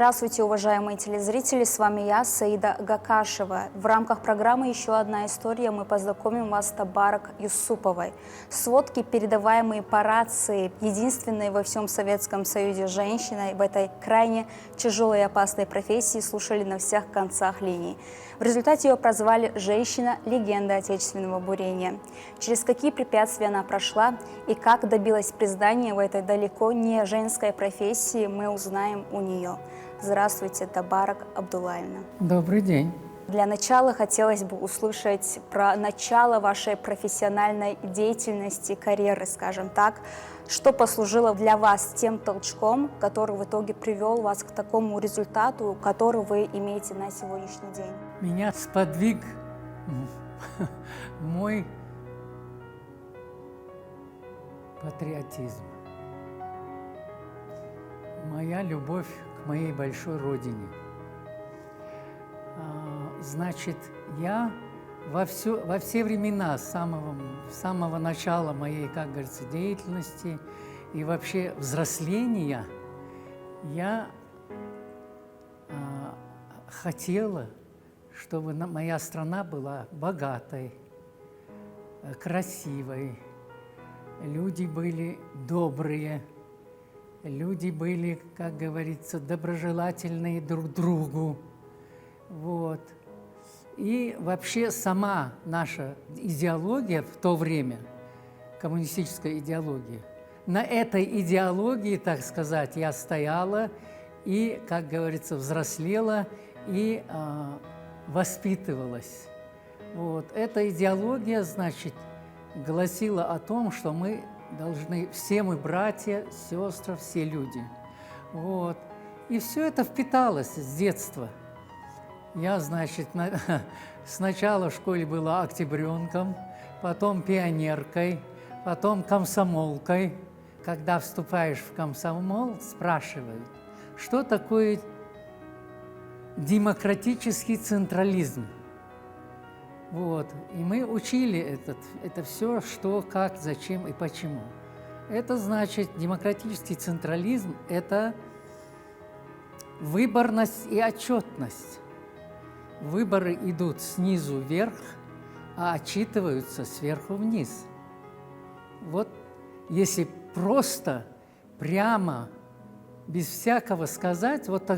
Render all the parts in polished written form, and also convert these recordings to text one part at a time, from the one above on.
Здравствуйте, уважаемые телезрители, с вами я, Саида Гакашева. В рамках программы «Еще одна история» мы познакомим вас с Табарак Юсуповой. Сводки, передаваемые по рации, единственной во всем Советском Союзе женщиной в этой крайне тяжелой и опасной профессии, слушали на всех концах линий. В результате ее прозвали «Женщина-легенда отечественного бурения». Через какие препятствия она прошла и как добилась признания в этой далеко не женской профессии, мы узнаем у нее. Здравствуйте, Табарак Абдуллаевна. Добрый день. Для начала хотелось бы услышать про начало вашей профессиональной деятельности, карьеры, скажем так. Что послужило для вас тем толчком, который в итоге привел вас к такому результату, который вы имеете на сегодняшний день? Меня сподвиг мой патриотизм, моя любовь к моей большой родине. Значит, я во все времена, с самого начала моей, как говорится, деятельности и вообще взросления, я хотела, чтобы моя страна была богатой, красивой, люди были добрые, люди были, как говорится, доброжелательные друг другу. Вот. И вообще сама наша идеология в то время, коммунистическая идеология, на этой идеологии, так сказать, я стояла и, как говорится, взрослела и воспитывалась. Вот. Эта идеология, значит, гласила о том, что мы должны, все мы братья, сестры, все люди. Вот. И все это впиталось с детства. Я, значит, сначала в школе была октябренком, потом пионеркой, потом комсомолкой. Когда вступаешь в комсомол, спрашивают, что такое демократический централизм. Вот. И мы учили это все, что, как, зачем и почему. Это значит, демократический централизм – это выборность и отчетность. Выборы идут снизу вверх, а отчитываются сверху вниз. Вот если просто, прямо, без всякого сказать, вот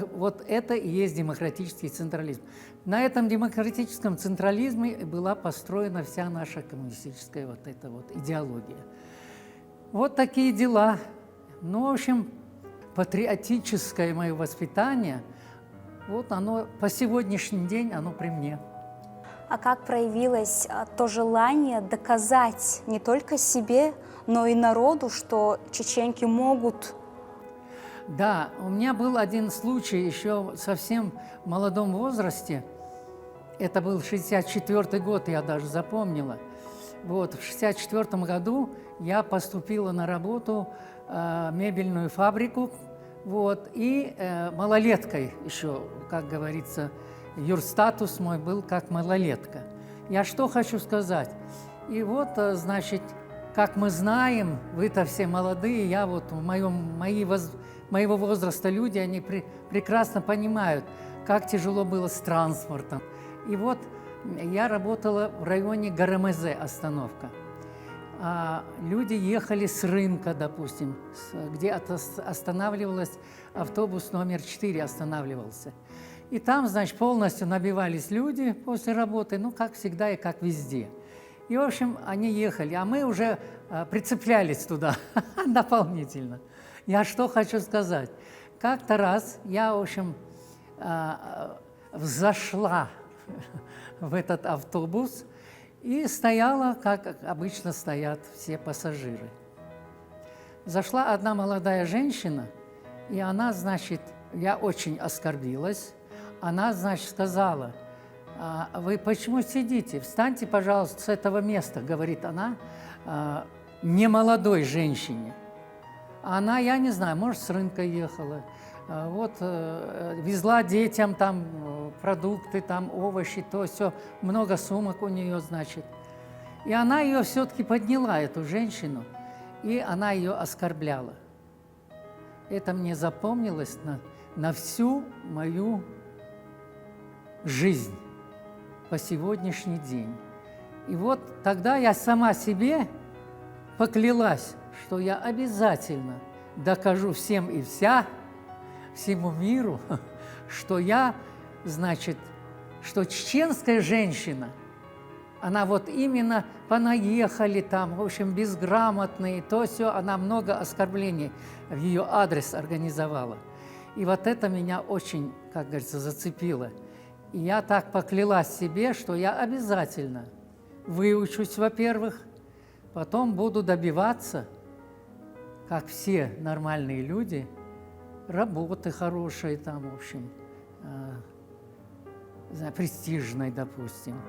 это и есть демократический централизм. На этом демократическом централизме была построена вся наша коммунистическая вот эта вот идеология. Вот такие дела. Ну, в общем, патриотическое мое воспитание, вот оно по сегодняшний день, оно при мне. А как проявилось то желание доказать не только себе, но и народу, что чеченки могут? Да, у меня был один случай еще в совсем молодом возрасте. Это был 64-й год, я даже запомнила. Вот, в 64-м году я поступила на работу в мебельную фабрику. Вот, и малолеткой еще, как говорится, юрстатус мой был как малолетка. Я что хочу сказать? И вот, значит, как мы знаем, вы-то все молодые, я вот, моего возраста люди, они прекрасно понимают, как тяжело было с транспортом. И вот я работала в районе Гарамезе, остановка. Люди ехали с рынка, допустим, где останавливался автобус номер 4 останавливался. И там, значит, полностью набивались люди после работы, ну, как всегда и как везде. И, в общем, они ехали, а мы уже прицеплялись туда дополнительно. Я что хочу сказать. Как-то раз я, в общем, взошла в этот автобус и стояла, как обычно стоят все пассажиры. Зашла одна молодая женщина, и она, значит, я очень оскорбилась. Она, значит, сказала: «Вы почему сидите? Встаньте, пожалуйста, с этого места», говорит она, немолодой женщине. Она, я не знаю, может, с рынка ехала, вот, везла детям там продукты, там овощи, то все, много сумок у нее, значит. И она ее все-таки подняла, эту женщину, и она ее оскорбляла. Это мне запомнилось на всю мою жизнь по сегодняшний день. И вот тогда я сама себе поклялась, что я обязательно докажу всем и вся, всему миру, что я, значит, что чеченская женщина, она вот именно понаехали там, в общем, безграмотные, то все, она много оскорблений в ее адрес организовала. И вот это меня очень, как говорится, зацепило. И я так поклялась себе, что я обязательно выучусь, во-первых, потом буду добиваться, как все нормальные люди, работы хорошей там, в общем, престижной, допустим.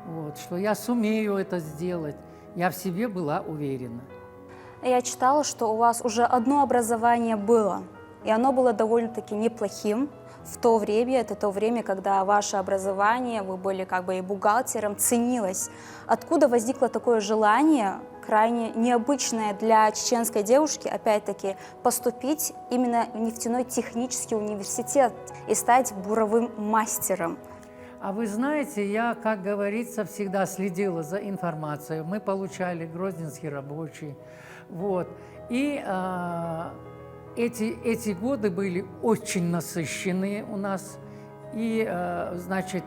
Вот, что я сумею это сделать. Я в себе была уверена. Я читала, что у вас уже одно образование было, и оно было довольно-таки неплохим. В то время, это то время, когда ваше образование, вы были как бы и бухгалтером, ценилось. Откуда возникло такое желание, крайне необычное для чеченской девушки, опять-таки, поступить именно в нефтяной технический университет и стать буровым мастером? А вы знаете, я, как говорится, всегда следила за информацией. Мы получали Грозненский рабочий. Вот. И эти годы были очень насыщенные у нас. И, значит,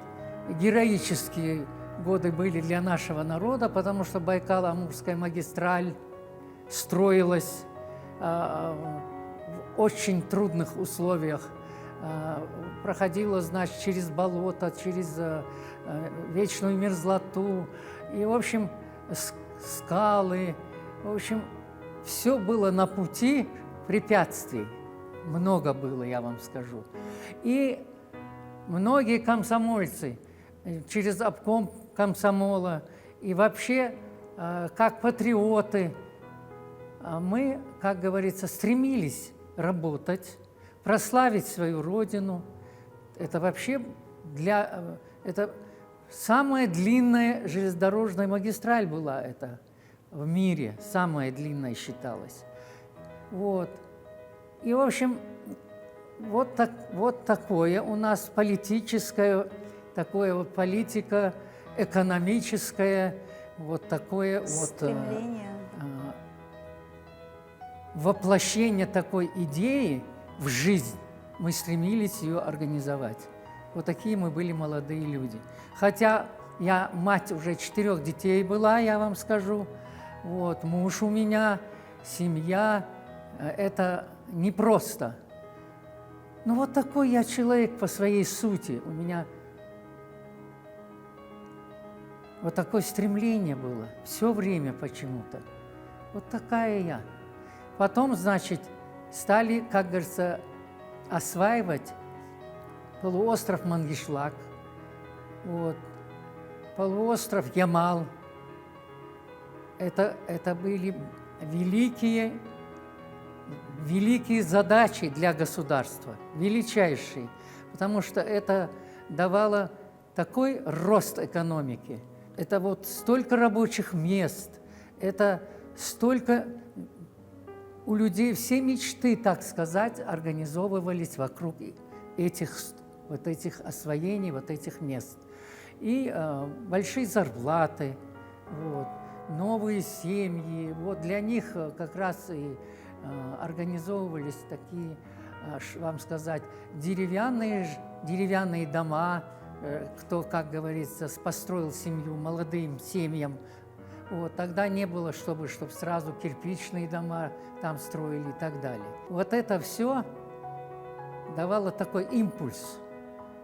героические годы были для нашего народа, потому что Байкало-Амурская магистраль строилась в очень трудных условиях. Проходила, значит, через болото, через вечную мерзлоту, и, в общем, скалы, в общем, все было на пути, препятствий много было, я вам скажу. И многие комсомольцы через обком комсомола и вообще, как патриоты, мы, как говорится, стремились работать, прославить свою родину. Это вообще это самая длинная железнодорожная магистраль была это в мире, самая длинная считалась. Вот. И, в общем, вот такое у нас политическое, такое вот политика экономическое, вот такое стремление. Воплощение такой идеи в жизнь. Мы стремились ее организовать. Вот такие мы были молодые люди. Хотя я мать уже 4 детей была, я вам скажу. Вот, муж у меня, семья. Это непросто. Но вот такой я человек по своей сути. У меня вот такое стремление было. Все время почему-то. Вот такая я. Потом, значит, стали, как говорится, осваивать полуостров Мангишлак, вот, полуостров Ямал. Это были великие задачи для государства, величайшие, потому что это давало такой рост экономики. Это вот столько рабочих мест, это столько у людей, все мечты, так сказать, организовывались вокруг этих освоений, вот этих мест. И большие зарплаты, вот, новые семьи, вот для них как раз и организовывались такие, вам сказать, деревянные дома, кто, как говорится, построил семью молодым семьям. Вот, тогда не было, чтобы сразу кирпичные дома там строили и так далее. Вот это все давало такой импульс,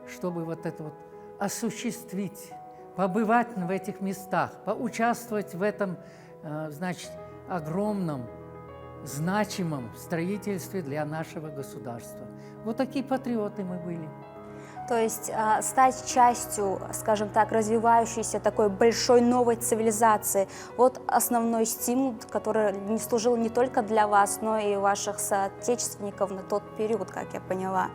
чтобы вот это вот осуществить, побывать в этих местах, поучаствовать в этом, значит, огромном, значимом строительстве для нашего государства. Вот такие патриоты мы были. То есть стать частью, скажем так, развивающейся такой большой новой цивилизации. Вот основной стимул, который не служил не только для вас, но и ваших соотечественников на тот период, как я поняла.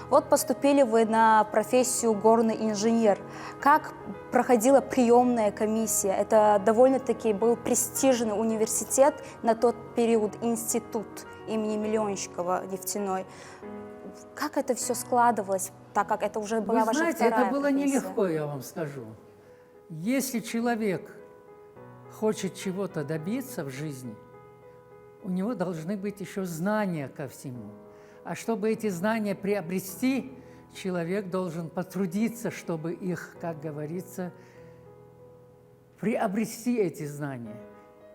Вот поступили вы на профессию горный инженер. Как проходила приемная комиссия? Это довольно-таки был престижный университет на тот период, институт имени Миллионщикова нефтяной. как это все складывалось, так как это уже была Вы ваша знаете, вторая это было профессия? нелегко, я вам скажу. Если человек хочет чего-то добиться в жизни, у него должны быть еще знания ко всему. А чтобы эти знания приобрести, человек должен потрудиться, чтобы их, как говорится, приобрести эти знания.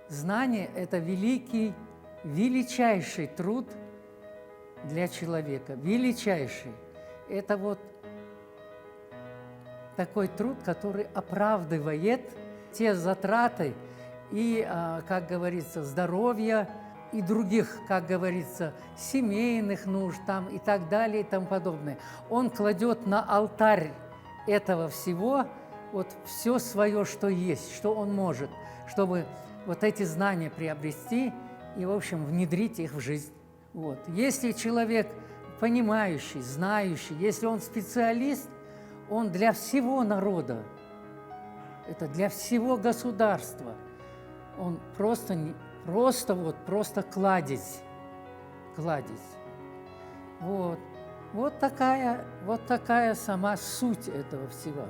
Знание – это великий, величайший труд для человека. Величайший. Это вот такой труд, который оправдывает те затраты и, как говорится, здоровья, и других, как говорится, семейных нужд там, и так далее, и тому подобное. Он кладет на алтарь этого всего вот все свое, что есть, что он может, чтобы вот эти знания приобрести и, в общем, внедрить их в жизнь. Вот. Если человек понимающий, знающий, если он специалист, он для всего народа, это для всего государства, он просто кладезь. Вот. Вот такая сама суть этого всего.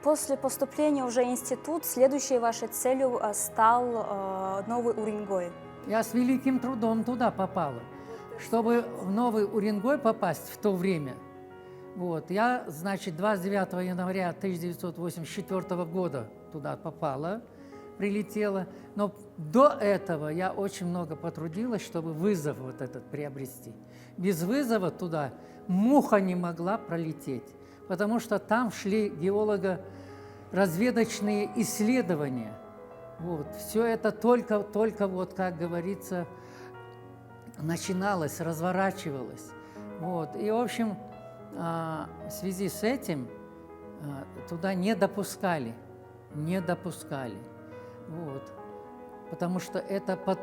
После поступления уже в институт следующей вашей целью стал Новый Уренгой. Я с великим трудом туда попала. Чтобы в Новый Уренгой попасть в то время, вот, я, значит, 29 января 1984 года туда попала, прилетела. Но до этого я очень много потрудилась, чтобы вызов вот этот приобрести. Без вызова туда муха не могла пролететь, потому что там шли геолого-разведочные исследования. Вот. Все это только вот, как говорится, начиналось, разворачивалось. Вот. И, в общем, в связи с этим туда не допускали. Вот. Потому что это под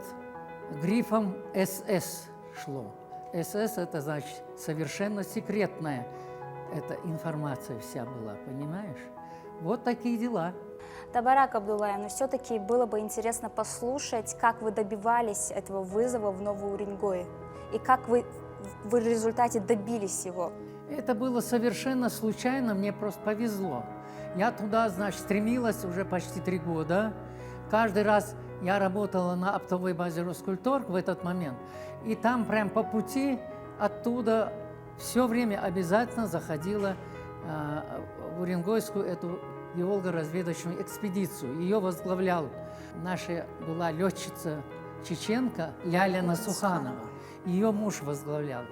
грифом СС шло. СС – это, значит, совершенно секретная эта информация вся была, понимаешь? Вот такие дела. Табарак Абдуллаев, но все-таки было бы интересно послушать, как вы добивались этого вызова в Новый Уренгой и как вы в результате добились его. Это было совершенно случайно, мне просто повезло. Я туда, значит, стремилась уже почти 3 года. Каждый раз я работала на оптовой базе Роскульторг в этот момент, и там прям по пути оттуда все время обязательно заходила в Уренгойскую эту геолого-разведочную экспедицию. Ее возглавлял наша была летчица чеченка Ляля Насуханова. Ее муж возглавлял,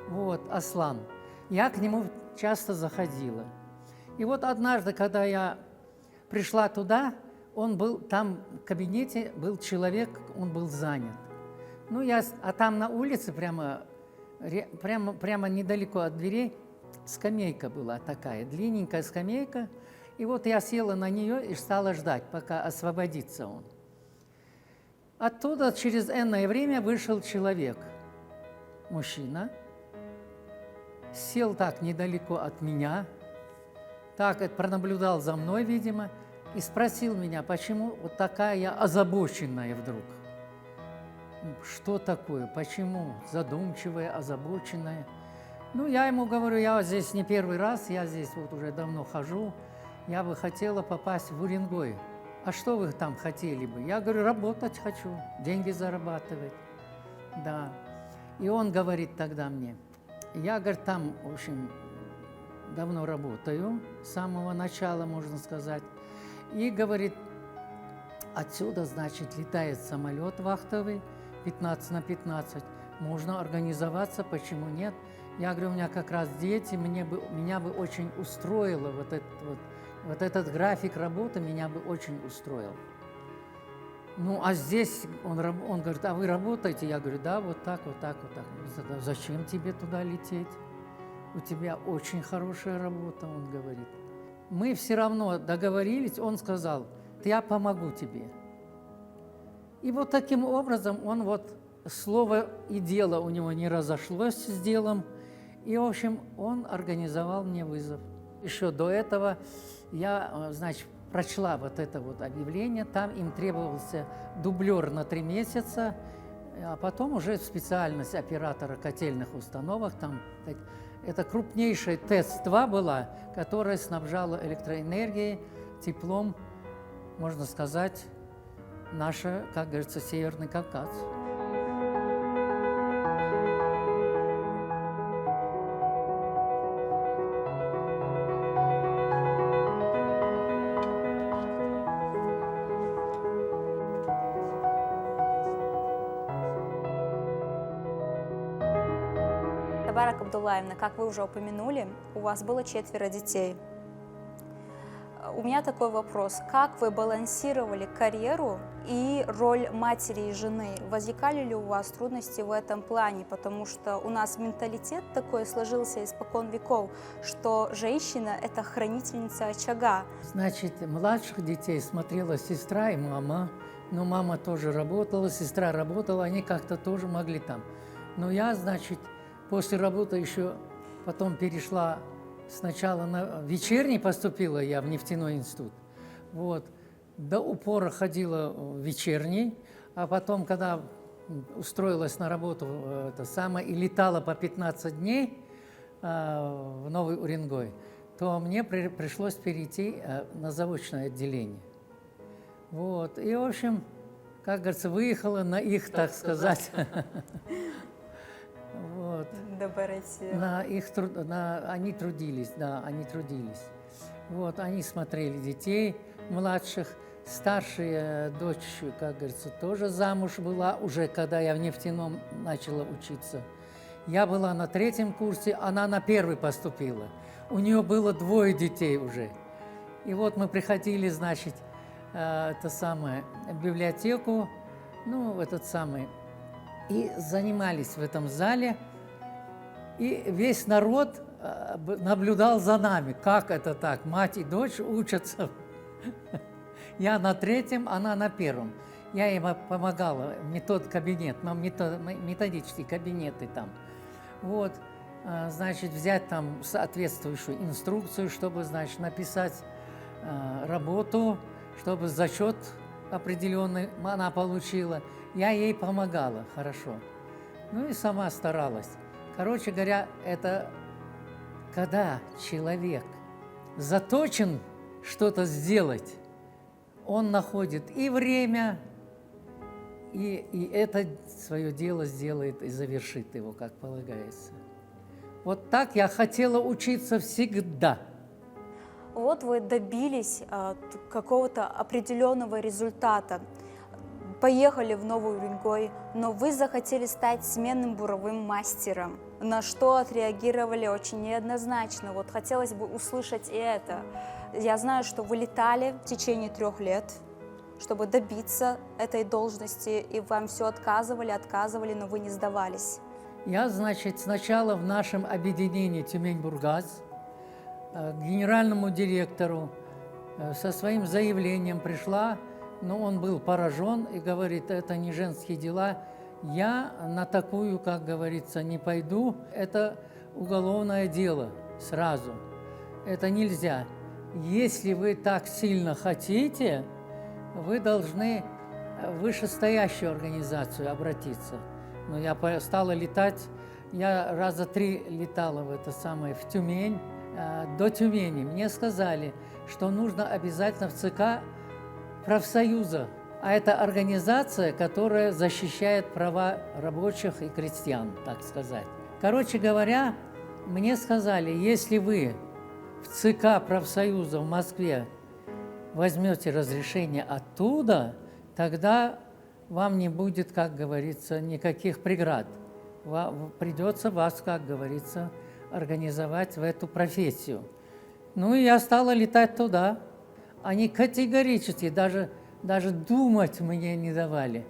вот, Аслан. Я к нему часто заходила. И вот однажды, когда я пришла туда, он был там в кабинете, был человек, он был занят. Ну, а там на улице, прямо недалеко от дверей, скамейка была такая, длинненькая скамейка. И вот я села на нее и стала ждать, пока освободится он. Оттуда через энное время вышел человек, мужчина, сел так недалеко от меня, так пронаблюдал за мной, видимо, и спросил меня, почему вот такая я озабоченная вдруг. Что такое, почему задумчивая, озабоченная? Ну, я ему говорю, я здесь не первый раз, я здесь вот уже давно хожу, я бы хотела попасть в Уренгой. А что вы там хотели бы? Я говорю, работать хочу, деньги зарабатывать. Да. И он говорит тогда мне, я, говорит, там, в общем, давно работаю, с самого начала, можно сказать. И, говорит, отсюда, значит, летает самолет вахтовый, 15 на 15, можно организоваться, почему нет? Я говорю, у меня как раз дети, меня бы очень устроило вот этот график работы, меня бы очень устроил. Ну, а здесь он говорит, а вы работаете? Я говорю, да, вот так, вот так, вот так. Он говорит, зачем тебе туда лететь? У тебя очень хорошая работа, он говорит. Мы все равно договорились, он сказал, я помогу тебе. И вот таким образом он вот слово и дело у него не разошлось с делом. И, в общем, он организовал мне вызов. Еще до этого я, значит, прочла вот это вот объявление. Там им требовался дублер на 3 месяца. А потом уже специальность оператора котельных установок. Там, это крупнейшая ТЭЦ-2 была, которая снабжала электроэнергией, теплом, можно сказать, наша, как говорится, Северный Кавказ. Табарак Абдуллаевна, как вы уже упомянули, у вас было 4 детей. У меня такой вопрос. Как вы балансировали карьеру и роль матери и жены? Возникали ли у вас трудности в этом плане? Потому что у нас менталитет такой сложился испокон веков, что женщина – это хранительница очага. Значит, младших детей смотрела сестра и мама. Но мама тоже работала, сестра работала, они как-то тоже могли там. Но я, значит, после работы еще потом перешла, сначала на вечерний поступила я в нефтяной институт. Вот. До упора ходила в вечерний, а потом, когда устроилась на работу и летала по 15 дней в Новый Уренгой, то мне пришлось перейти на заочное отделение. Вот. И, в общем, как говорится, выехала на их, так сказать. Вот. Они трудились, да, они трудились. Вот, они смотрели детей младших. Старшая дочь, как говорится, тоже замуж была, уже когда я в нефтяном начала учиться. Я была на 3-м курсе, она на 1-й поступила. У нее было 2 детей уже. И вот мы приходили, значит, в библиотеку, и занимались в этом зале. И весь народ наблюдал за нами, как это так, мать и дочь учатся. Я на 3-м, она на 1-м. Я им помогала, кабинет, методические кабинеты там. Вот, значит, взять там соответствующую инструкцию, чтобы, значит, написать работу, чтобы зачет определенный она получила. Я ей помогала хорошо. Ну и сама старалась. Короче говоря, это когда человек заточен что-то сделать, он находит и время, и это свое дело сделает и завершит его, как полагается. Вот так я хотела учиться всегда. Вот вы добились какого-то определенного результата, поехали в Новый Уренгой, но вы захотели стать сменным буровым мастером, на что отреагировали очень неоднозначно. Вот хотелось бы услышать и это. Я знаю, что вы летали в течение 3 лет, чтобы добиться этой должности, и вам все отказывали, но вы не сдавались. Я, значит, сначала в нашем объединении «Тюмень-Бургаз» к генеральному директору со своим заявлением пришла, но он был поражен и говорит, это не женские дела, я на такую, как говорится, не пойду, это уголовное дело сразу, это нельзя. Если вы так сильно хотите, вы должны в вышестоящую организацию обратиться. Но я стала летать, я раза 3 летала в Тюмень, до Тюмени. Мне сказали, что нужно обязательно в ЦК профсоюза, а это организация, которая защищает права рабочих и крестьян, так сказать. Короче говоря, мне сказали, если вы в ЦК профсоюза в Москве возьмете разрешение оттуда, тогда вам не будет, как говорится, никаких преград. Придется вас, как говорится, организовать в эту профессию. Ну и я стала летать туда. Они категорически даже думать мне не давали.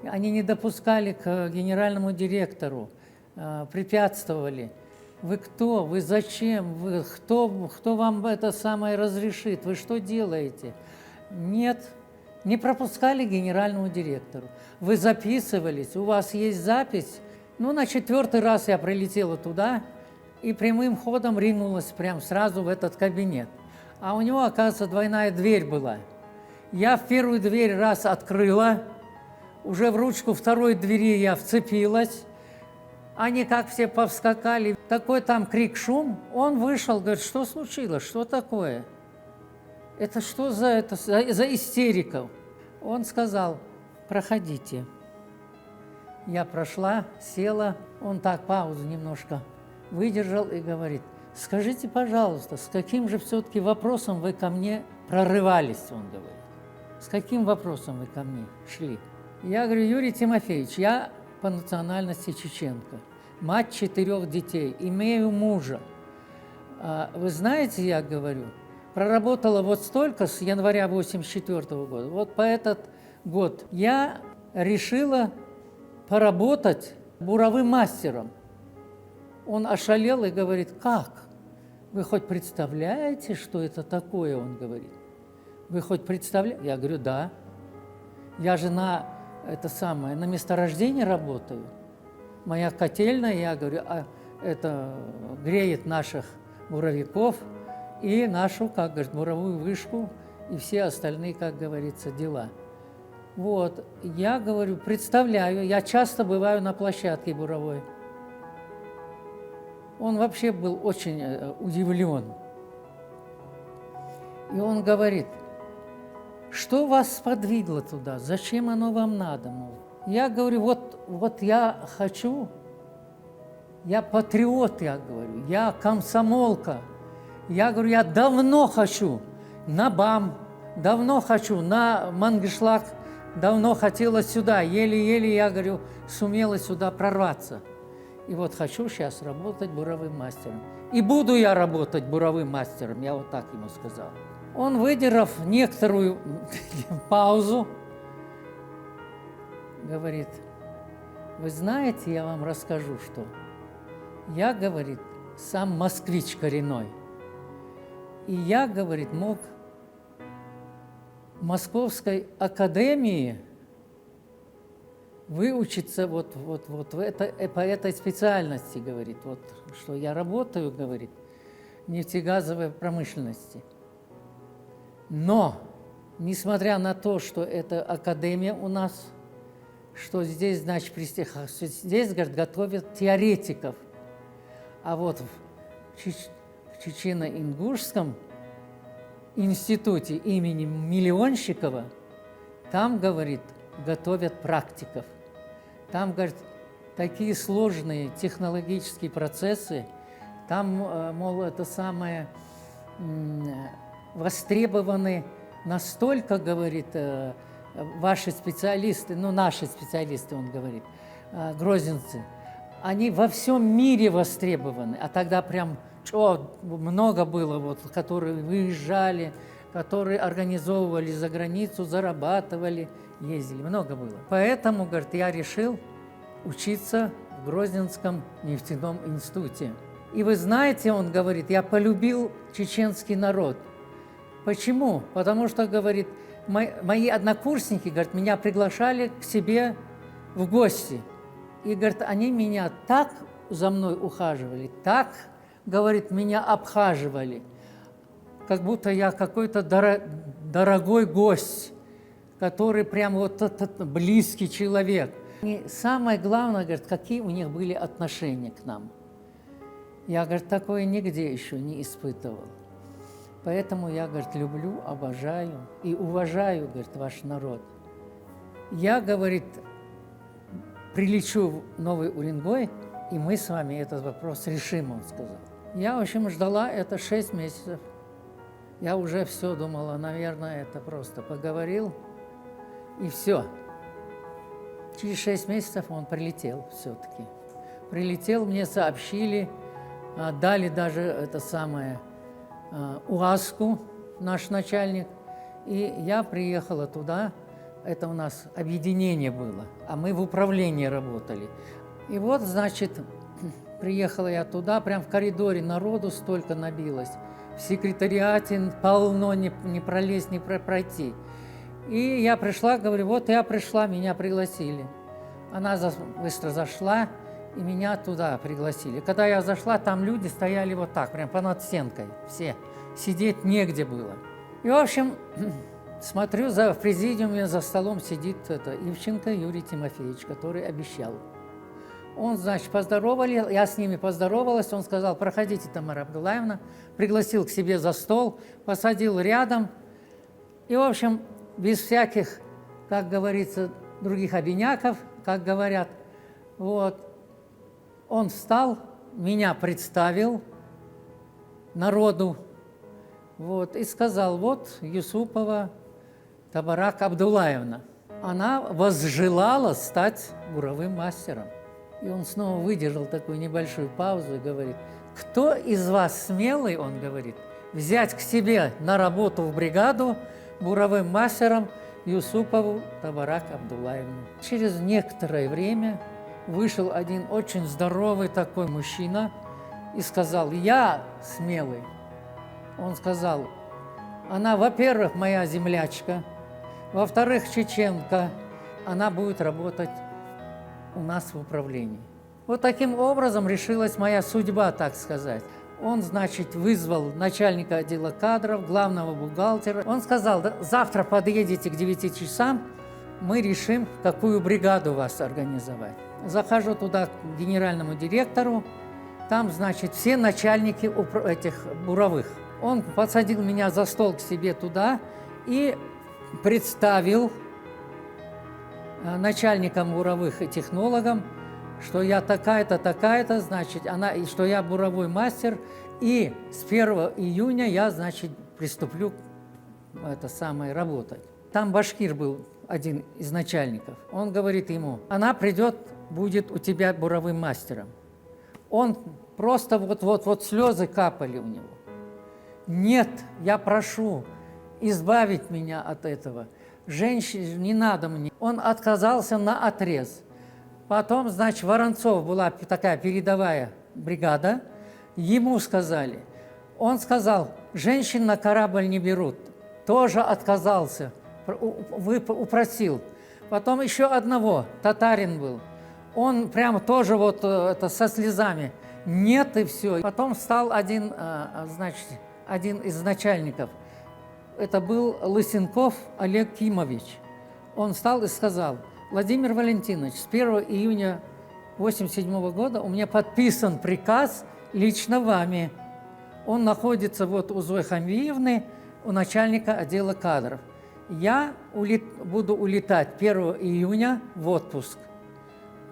Они не допускали к генеральному директору, препятствовали. Вы кто? Вы зачем? Вы кто вам это самое разрешит? Вы что делаете? Нет, не пропускали к генеральному директору. Вы записывались, у вас есть запись. Ну, на 4-й раз я прилетела туда и прямым ходом ринулась прям сразу в этот кабинет. А у него, оказывается, двойная дверь была. Я в первую дверь раз открыла, уже в ручку второй двери я вцепилась. Они как все повскакали. Такой там крик-шум. Он вышел, говорит, что случилось, что такое? Это что за истерика? Он сказал, проходите. Я прошла, села. Он так паузу немножко выдержал и говорит, скажите, пожалуйста, с каким же все-таки вопросом вы ко мне прорывались, он говорит. С каким вопросом вы ко мне шли? Я говорю, Юрий Тимофеевич, я по национальности чеченка, мать 4 детей, имею мужа. Вы знаете, я говорю, проработала вот столько с января 1984 года, вот по этот год я решила поработать буровым мастером. Он ошалел и говорит, как? Вы хоть представляете, что это такое, он говорит. Вы хоть представляете? Я говорю, да. Я же на месторождении работаю. Моя котельная, я говорю, это греет наших буровиков и нашу, как говорит, буровую вышку и все остальные, как говорится, дела. Вот, я говорю, представляю, я часто бываю на площадке буровой. Он вообще был очень удивлен. И он говорит, что вас сподвигло туда, зачем оно вам надо? Мол. Я говорю, вот я хочу, я патриот, я говорю, я комсомолка. Я говорю, я давно хочу на БАМ, давно хочу на Мангышлак, давно хотела сюда, еле-еле, я говорю, сумела сюда прорваться. И вот хочу сейчас работать буровым мастером. И буду я работать буровым мастером, я вот так ему сказал. Он, выдержав некоторую паузу, говорит, вы знаете, я вам расскажу, что я, говорит, сам москвич коренной. И я, говорит, мог в Московской академии выучиться по этой специальности, говорит, вот, что я работаю, говорит, в нефтегазовой промышленности. Но, несмотря на то, что это академия у нас, что здесь, значит, здесь, говорит, готовят теоретиков, а вот в Чечено-Ингушском институте имени Миллионщикова, там, говорит, готовят практиков. Там, говорит, такие сложные технологические процессы, там, мол, это самое, востребованы настолько, говорит, ваши специалисты, ну, наши специалисты, он говорит, грозинцы, они во всем мире востребованы, а тогда прям много было, вот, которые выезжали, которые организовывали за границу, зарабатывали, ездили, много было. Поэтому, говорит, я решил учиться в Грозненском нефтяном институте. И вы знаете, он говорит, я полюбил чеченский народ. Почему? Потому что, говорит, мои однокурсники, говорит, меня приглашали к себе в гости. И, говорит, они меня так за мной ухаживали, так, говорит, меня обхаживали, как будто я какой-то дорогой гость, который прям вот этот близкий человек. И самое главное, говорит, какие у них были отношения к нам. Я, говорит, такое нигде еще не испытывал. Поэтому я, говорит, люблю, обожаю и уважаю, говорит, ваш народ. Я, говорит, прилечу в Новый Уренгой, и мы с вами этот вопрос решим, он сказал. Я, в общем, ждала это 6 месяцев. Я уже все думала, наверное, это просто поговорил, и все. Через 6 месяцев он прилетел все-таки. Прилетел, мне сообщили, дали даже это самое УАЗку, наш начальник, и я приехала туда, это у нас объединение было, а мы в управлении работали. И вот, значит, приехала я туда, прям в коридоре народу столько набилось, в секретариате полно, не пролезть, не пройти. И я пришла, говорю, вот я пришла, меня пригласили. Она быстро зашла, и меня туда пригласили. Когда я зашла, там люди стояли вот так, прям понад стенкой, все. Сидеть негде было. И, в общем, Смотрю, в президиуме за столом сидит Ивченко Юрий Тимофеевич, который обещал. Он, значит, поздоровали, я с ними поздоровалась, он сказал: проходите, Тамара Абдулаевна, пригласил к себе за стол, посадил рядом. И, в общем, без всяких, как говорится, других обиняков, как говорят, вот, он встал, меня представил народу, вот, и сказал: вот Юсупова Табарак Абдулаевна, она возжелала стать буровым мастером. И он снова выдержал такую небольшую паузу и говорит: кто из вас смелый, он говорит, взять к себе на работу в бригаду буровым мастером Юсупову Табарак Абдулаевну. Через некоторое время вышел один очень здоровый такой мужчина и сказал: я смелый. Он сказал: она, во-первых, моя землячка, во-вторых, чеченка, она будет работать у нас в управлении. Вот таким образом решилась моя судьба, так сказать. Он, значит, вызвал начальника отдела кадров, главного бухгалтера. Он сказал: да, завтра подъедете к 9 часам, мы решим, какую бригаду вас организовать. Захожу туда к генеральному директору, там, значит, все начальники этих буровых. Он посадил меня за стол к себе туда и представил начальникам буровых и технологам, что я такая-то, такая-то, значит, и что я буровой мастер, и с 1 июня я, значит, приступлю работать. Там башкир был один из начальников. Он говорит ему: она придет, будет у тебя буровым мастером. Он просто вот слезы капали у него. Нет, я прошу избавить меня от этого. Женщине не надо мне. Он отказался наотрез. Потом, значит, Воронцов была такая передовая бригада. Ему сказали. Он сказал: женщин на корабль не берут. Тоже отказался, упросил. Потом еще одного, татарин был. Он прямо тоже со слезами. Нет, и все. Потом встал один из начальников. Это был Лысенков Олег Кимович. Он встал и сказал: Владимир Валентинович, с 1 июня 1987 года у меня подписан приказ лично вами. Он находится у Зои Хамвиевны, у начальника отдела кадров. Я буду улетать 1 июня в отпуск.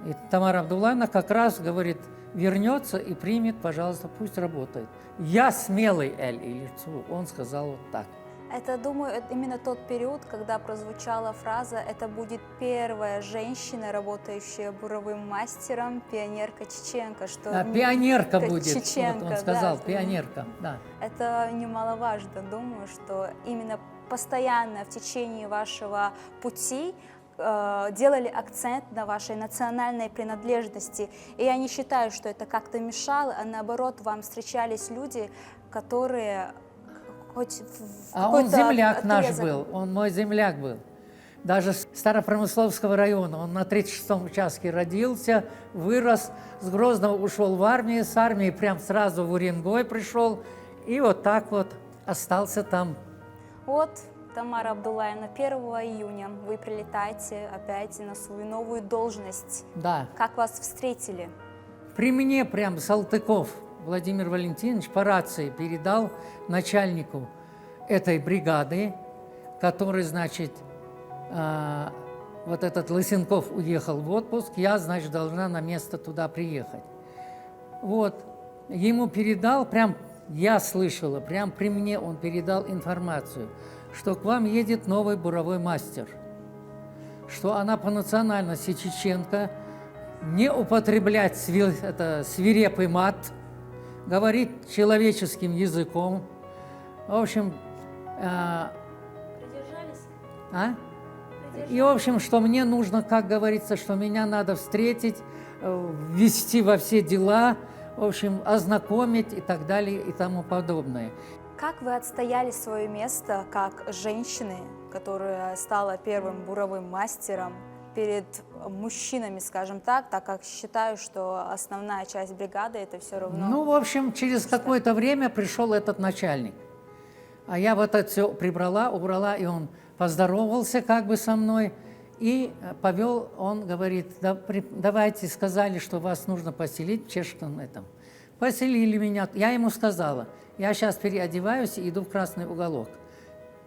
И Тамара Абдулаевна как раз говорит: вернется и примет, пожалуйста, пусть работает. Я смелый Эль-Илицу, он сказал вот так. Это, думаю, это именно тот период, когда прозвучала фраза: это будет первая женщина, работающая буровым мастером, пионерка чеченка. Что пионерка будет, чеченка, вот он сказал, да, пионерка. Да. Это немаловажно, думаю, что именно постоянно в течение вашего пути делали акцент на вашей национальной принадлежности. И я не считаю, что это как-то мешало, а наоборот, вам встречались люди, которые хоть он земляк наш был, он мой земляк был. Даже с Старопромысловского района. Он на 36-м участке родился, вырос, с Грозного ушел в армию, с армии прям сразу в Уренгой пришел, и вот так вот остался там. Вот, Тамара Абдулаевна, 1 июня вы прилетаете опять на свою новую должность. Да. Как вас встретили? При мне прям Салтыков Владимир Валентинович по рации передал начальнику этой бригады, который, значит, вот этот Лысенков уехал в отпуск, я, значит, должна на место туда приехать. Вот, ему передал, прям я слышала, прям при мне он передал информацию, что к вам едет новый буровой мастер, что она по национальности чеченка, не употреблять свирепый мат, говорит человеческим языком. В общем, Придержались? И, в общем, что мне нужно, как говорится, что меня надо встретить, ввести во все дела, в общем, ознакомить и так далее и тому подобное. Как вы отстояли свое место как женщины, которая стала первым буровым мастером перед мужчинами, скажем так как считаю, что основная часть бригады это все равно... Ну, в общем, через какое-то время пришел этот начальник. А я вот это все прибрала, убрала, и он поздоровался как бы со мной и повел, он говорит, давайте, сказали, что вас нужно поселить в чешском этом. Поселили меня, я ему сказала, я сейчас переодеваюсь и иду в красный уголок.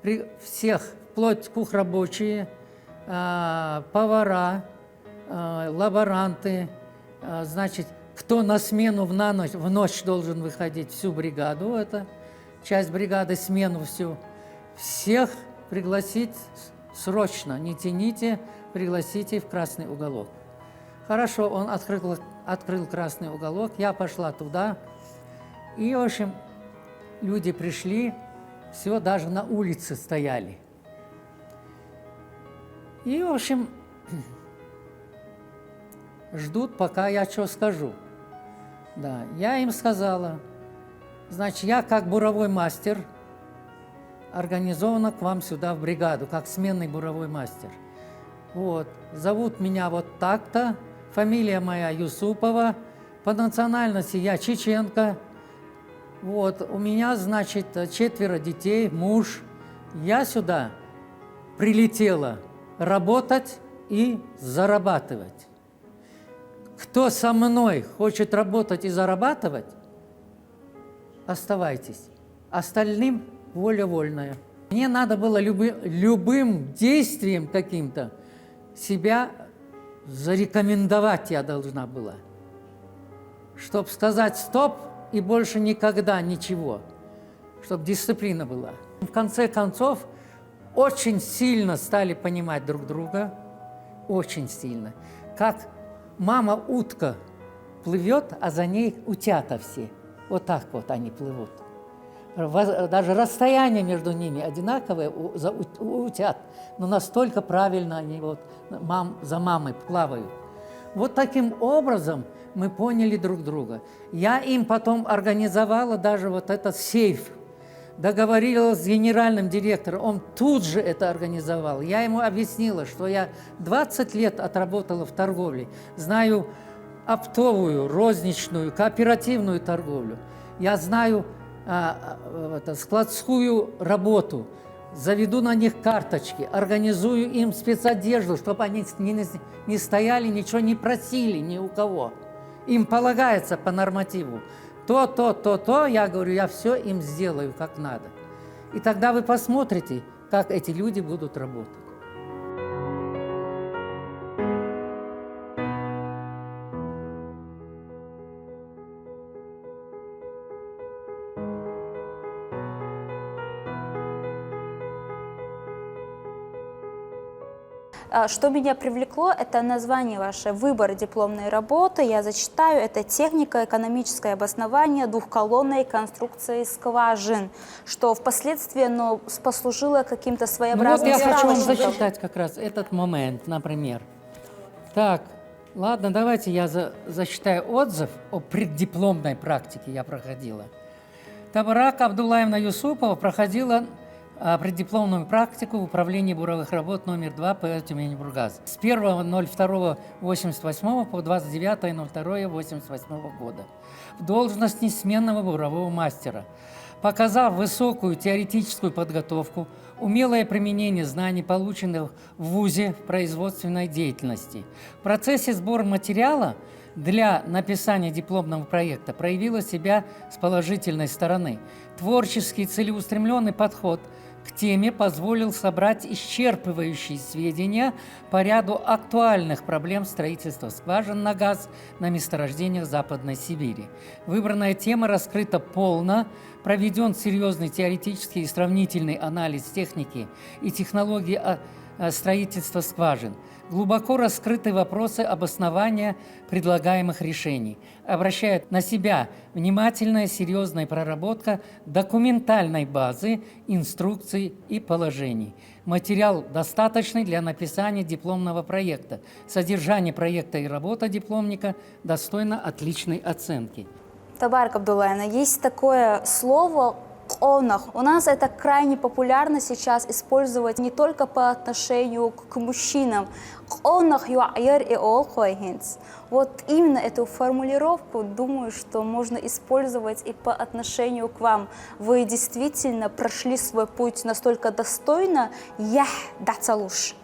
При всех, вплоть кухрабочие, повара, лаборанты, значит, кто на смену в ночь должен выходить, всю бригаду, это часть бригады, смену всю, всех пригласить срочно, не тяните, пригласите в красный уголок. Хорошо, он открыл красный уголок, я пошла туда, и, в общем, люди пришли, все, даже на улице стояли. И, в общем, ждут, пока я что скажу. Да, я им сказала, значит, я как буровой мастер организована к вам сюда в бригаду, как сменный буровой мастер. Вот, зовут меня вот так-то, фамилия моя Юсупова, по национальности я чеченка. Вот, у меня, значит, 4 детей, муж. Я сюда прилетела работать и зарабатывать. Кто со мной хочет работать и зарабатывать, оставайтесь. Остальным воля вольная. Мне надо было любым действием каким-то себя зарекомендовать я должна была. Чтобы сказать стоп и больше никогда ничего. Чтобы дисциплина была. В конце концов, очень сильно стали понимать друг друга. Очень сильно. Как мама-утка плывет, а за ней утята все. Вот так вот они плывут. Даже расстояние между ними одинаковое у утят, но настолько правильно они вот за мамой плавают. Вот таким образом мы поняли друг друга. Я им потом организовала даже вот этот сейф, договорилась с генеральным директором, он тут же это организовал. Я ему объяснила, что я 20 лет отработала в торговле, знаю оптовую, розничную, кооперативную торговлю. Я знаю складскую работу, заведу на них карточки, организую им спецодежду, чтобы они не стояли, ничего не просили ни у кого. Им полагается по нормативу. То, я говорю, я все им сделаю как надо. И тогда вы посмотрите, как эти люди будут работать. Что меня привлекло, это название ваше, выбор дипломной работы. Я зачитаю, это техника, экономическое обоснование двухколонной конструкции скважин, что впоследствии послужило каким-то своеобразным вот я хочу вам справочником. зачитать как раз этот момент, например. Так, ладно, давайте я зачитаю отзыв о преддипломной практике я проходила. Табарак Абдуллаевна Юсупова проходила преддипломную практику в управлении буровых работ номер 2 по Тюмени-Бургаз с 1.02.88 по 29.02.88 года в должности сменного бурового мастера, показав высокую теоретическую подготовку, умелое применение знаний, полученных в ВУЗе в производственной деятельности. В процессе сбора материала для написания дипломного проекта проявила себя с положительной стороны. Творческий целеустремленный подход к теме позволил собрать исчерпывающие сведения по ряду актуальных проблем строительства скважин на газ на месторождениях Западной Сибири. Выбранная тема раскрыта полно, проведен серьезный теоретический и сравнительный анализ техники и технологий строительства скважин. Глубоко раскрыты вопросы обоснования предлагаемых решений. Обращает на себя внимательная, серьезная проработка документальной базы, инструкций и положений. Материал достаточный для написания дипломного проекта. Содержание проекта и работа дипломника достойно отличной оценки. Табарак Абдуллаевна, есть такое слово онах. У нас это крайне популярно сейчас использовать не только по отношению к мужчинам. Онах юайер и олхойхинц. Вот именно эту формулировку, думаю, что можно использовать и по отношению к вам. Вы действительно прошли свой путь настолько достойно. Я дацалуш.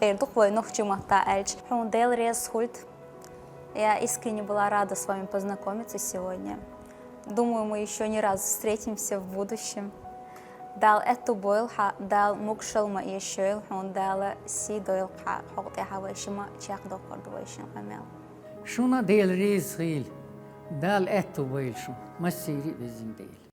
Я искренне была рада с вами познакомиться сегодня. Думаю, мы еще не раз встретимся в будущем. Дал эту бойлха, дал мукшел ма ешел, он дал си дойлха, хот я хавайшима чах докордвайшин хамел. Шуна дейл рейс хил, дал эту вейлшу, массири безин дейл.